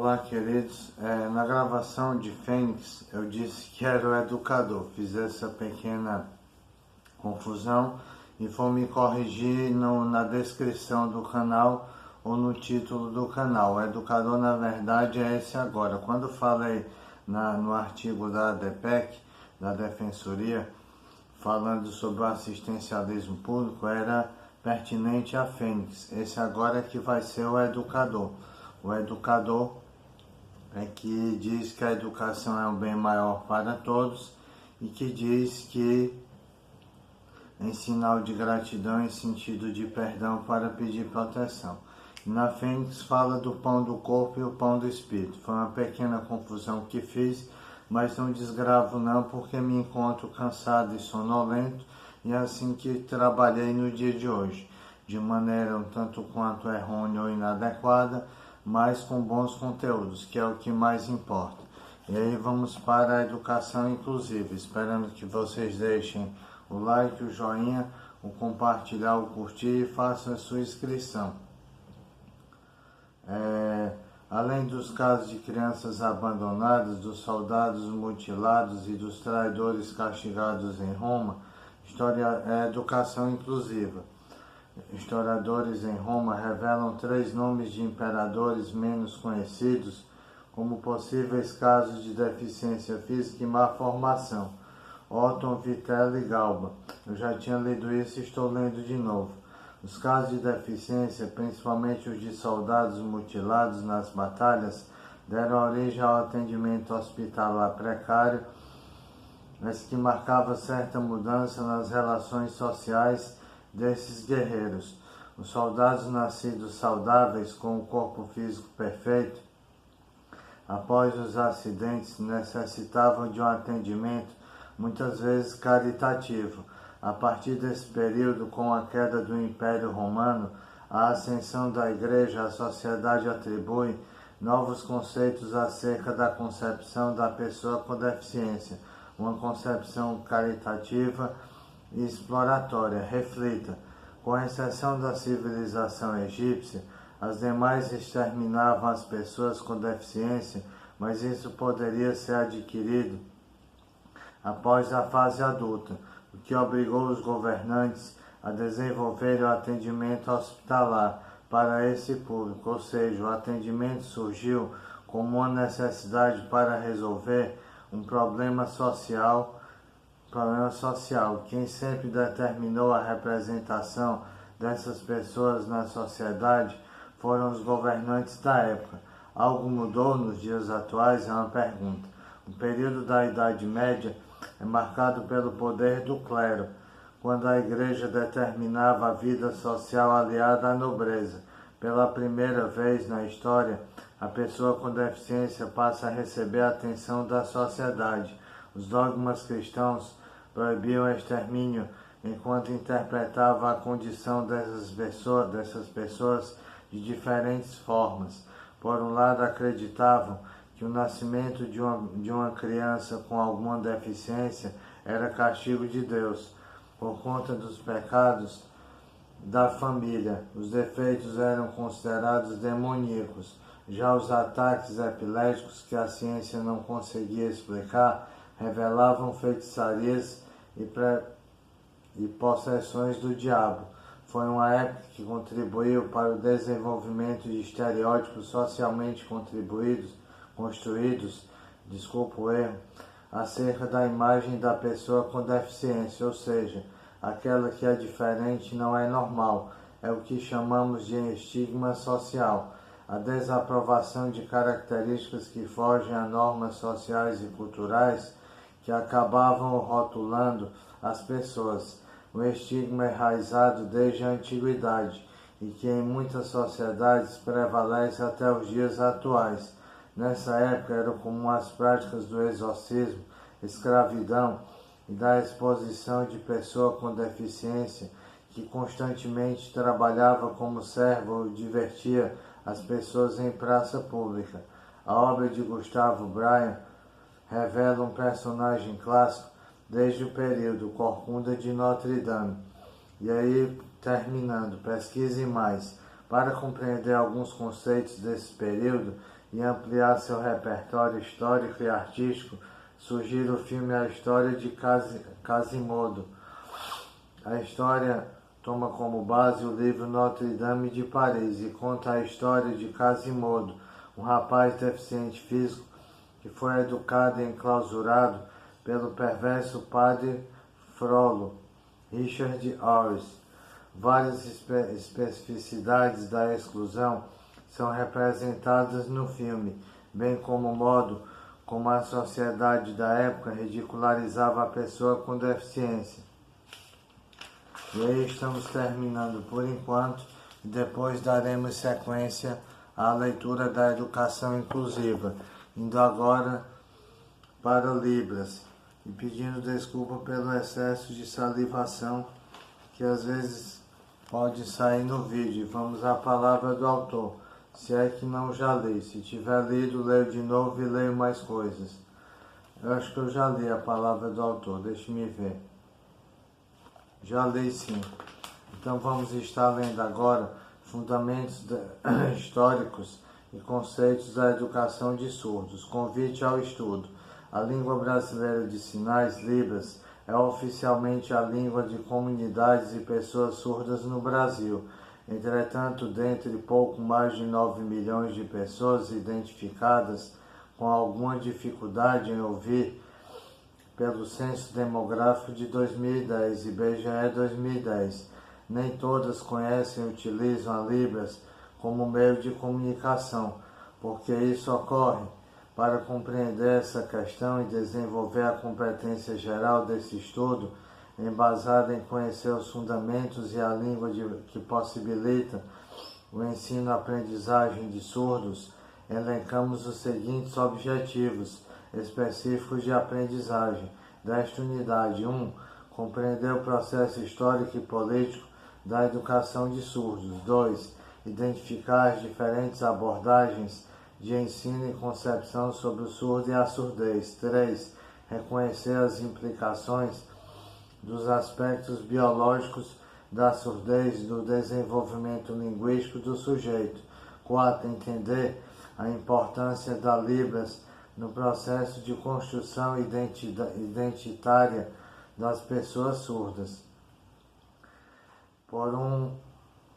Olá, queridos. Na gravação de Fênix, eu disse que era o educador. Fiz essa pequena confusão e vou me corrigir na descrição do canal ou no título do canal. O educador, na verdade, é esse agora. Quando falei no artigo da DPEC, da Defensoria, falando sobre o assistencialismo público, era pertinente a Fênix. Esse agora é que vai ser o educador. O educador é que diz que a educação é um bem maior para todos e que diz que, em sinal de gratidão, em sentido de perdão, para pedir proteção. E na Fênix fala do pão do corpo e o pão do espírito. Foi uma pequena confusão que fiz, mas não desgravo não, porque me encontro cansado e sonolento, e é assim que trabalhei no dia de hoje, de maneira um tanto quanto errônea ou inadequada, mas com bons conteúdos, que é o que mais importa. E aí vamos para a educação inclusiva, esperando que vocês deixem o like, o joinha, o compartilhar, o curtir e façam a sua inscrição. Além dos casos de crianças abandonadas, dos soldados mutilados e dos traidores castigados em Roma, educação inclusiva. Historiadores em Roma revelam 3 nomes de imperadores menos conhecidos como possíveis casos de deficiência física e má formação: Otton, Vitello e Galba. Eu já tinha lido isso e estou lendo de novo. Os casos de deficiência, principalmente os de soldados mutilados nas batalhas, deram origem ao atendimento hospitalar precário, mas que marcava certa mudança nas relações sociais desses guerreiros. Os soldados nascidos saudáveis, com o corpo físico perfeito, após os acidentes, necessitavam de um atendimento muitas vezes caritativo. A partir desse período, com a queda do Império Romano, a ascensão da Igreja, a sociedade atribui novos conceitos acerca da concepção da pessoa com deficiência, uma concepção caritativa e exploratória. Reflita: com exceção da civilização egípcia, as demais exterminavam as pessoas com deficiência, mas isso poderia ser adquirido após a fase adulta, o que obrigou os governantes a desenvolver o atendimento hospitalar para esse público, ou seja, o atendimento surgiu como uma necessidade para resolver um problema social. Quem sempre determinou a representação dessas pessoas na sociedade foram os governantes da época. Algo mudou nos dias atuais? É uma pergunta. O período da Idade Média é marcado pelo poder do clero, quando a Igreja determinava a vida social aliada à nobreza. Pela primeira vez na história, a pessoa com deficiência passa a receber a atenção da sociedade. Os dogmas cristãos proibiam o extermínio, enquanto interpretavam a condição dessas pessoas de diferentes formas. Por um lado, acreditavam que o nascimento de uma criança com alguma deficiência era castigo de Deus, por conta dos pecados da família. Os defeitos eram considerados demoníacos. Já os ataques epiléticos, que a ciência não conseguia explicar, revelavam feitiçarias e possessões do diabo. Foi uma época que contribuiu para o desenvolvimento de estereótipos socialmente construídos, desculpa o erro, acerca da imagem da pessoa com deficiência, ou seja, aquela que é diferente não é normal. É o que chamamos de estigma social. A desaprovação de características que fogem a normas sociais e culturais que acabavam rotulando as pessoas. O estigma é enraizado desde a antiguidade e que em muitas sociedades prevalece até os dias atuais. Nessa época eram comum as práticas do exorcismo, escravidão e da exposição de pessoa com deficiência que constantemente trabalhava como servo ou divertia as pessoas em praça pública. A obra de Gustavo Bryan revela um personagem clássico desde o período Corcunda de Notre Dame. E aí, terminando, pesquise mais. Para compreender alguns conceitos desse período, e ampliar seu repertório histórico e artístico, sugiro o filme A História de Quasimodo. A história toma como base o livro Notre-Dame de Paris e conta a história de Quasimodo, um rapaz deficiente físico que foi educado e enclausurado pelo perverso padre Frollo, Richard Harris. Várias especificidades da exclusão são representadas no filme, bem como o modo como a sociedade da época ridicularizava a pessoa com deficiência. E aí estamos terminando por enquanto, e depois daremos sequência à leitura da educação inclusiva, indo agora para Libras, e pedindo desculpa pelo excesso de salivação que às vezes pode sair no vídeo. Vamos à palavra do autor, se é que não já li. Se tiver lido, leio de novo e leio mais coisas. Eu acho que eu já li a palavra do autor, deixe-me ver. Já li sim. Então vamos estar lendo agora fundamentos históricos e conceitos da educação de surdos. Convite ao estudo. A língua brasileira de sinais, Libras, é oficialmente a língua de comunidades e pessoas surdas no Brasil. Entretanto, dentre pouco mais de 9 milhões de pessoas identificadas com alguma dificuldade em ouvir pelo Censo Demográfico de 2010, IBGE 2010, nem todas conhecem e utilizam a Libras como meio de comunicação. Porque isso ocorre? Para compreender essa questão e desenvolver a competência geral desse estudo, embasada em conhecer os fundamentos e a língua que possibilita o ensino-aprendizagem de surdos, elencamos os seguintes objetivos específicos de aprendizagem desta unidade. 1. Compreender o processo histórico e político da educação de surdos. 2. Identificar as diferentes abordagens de ensino e concepção sobre o surdo e a surdez. 3. Reconhecer as implicações dos aspectos biológicos da surdez do desenvolvimento linguístico do sujeito. 4. Entender a importância da Libras no processo de construção identitária das pessoas surdas. Por um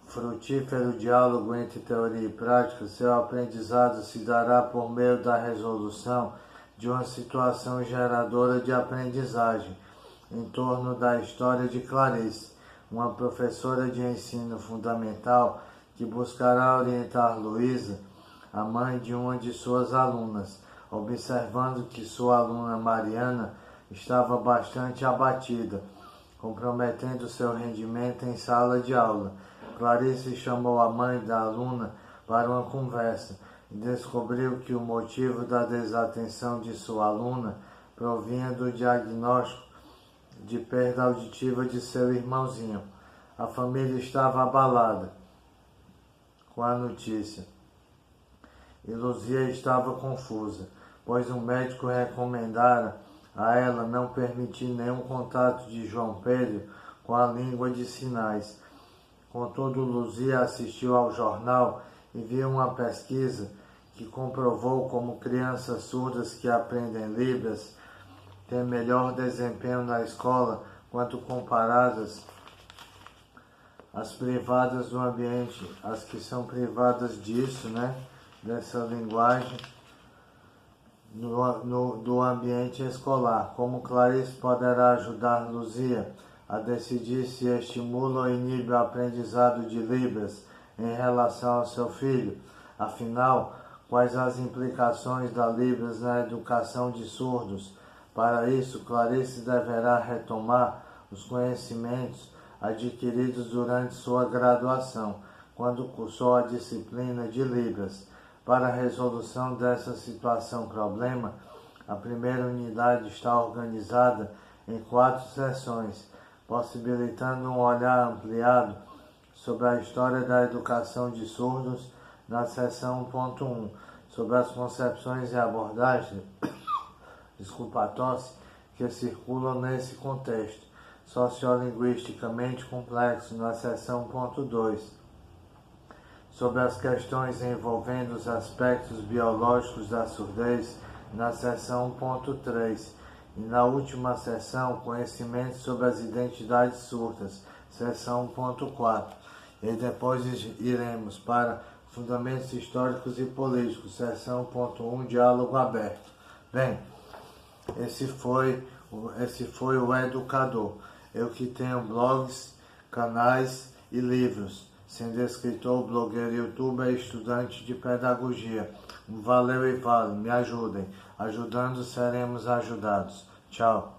frutífero diálogo entre teoria e prática, seu aprendizado se dará por meio da resolução de uma situação geradora de aprendizagem, em torno da história de Clarice, uma professora de ensino fundamental que buscará orientar Luísa, a mãe de uma de suas alunas, observando que sua aluna Mariana estava bastante abatida, comprometendo seu rendimento em sala de aula. Clarice chamou a mãe da aluna para uma conversa e descobriu que o motivo da desatenção de sua aluna provinha do diagnóstico de perda auditiva de seu irmãozinho. A família estava abalada com a notícia e Luzia estava confusa, pois um médico recomendara a ela não permitir nenhum contato de João Pedro com a língua de sinais. Contudo, Luzia assistiu ao jornal e viu uma pesquisa que comprovou como crianças surdas que aprendem Libras têm melhor desempenho na escola quando comparadas às privadas do ambiente, as que são privadas disso, dessa linguagem do ambiente escolar. Como Clarice poderá ajudar Luzia a decidir se estimula ou inibe o aprendizado de Libras em relação ao seu filho? Afinal, quais as implicações da Libras na educação de surdos? Para isso, Clarice deverá retomar os conhecimentos adquiridos durante sua graduação, quando cursou a disciplina de Libras. Para a resolução dessa situação-problema, a primeira unidade está organizada em 4 sessões, possibilitando um olhar ampliado sobre a história da educação de surdos na seção 1.1, sobre as concepções e abordagens, a tosse, que circulam nesse contexto, sociolinguisticamente complexo, na seção 1.2, sobre as questões envolvendo os aspectos biológicos da surdez na seção 1.3 e na última seção, conhecimento sobre as identidades surdas, seção 1.4. E depois iremos para fundamentos históricos e políticos, seção 1.1, diálogo aberto. Bem, esse foi o Educador. Eu que tenho blogs, canais e livros, sendo escritor, blogueiro, youtuber e estudante de pedagogia. Valeu e vale, me ajudem. Ajudando seremos ajudados. Tchau.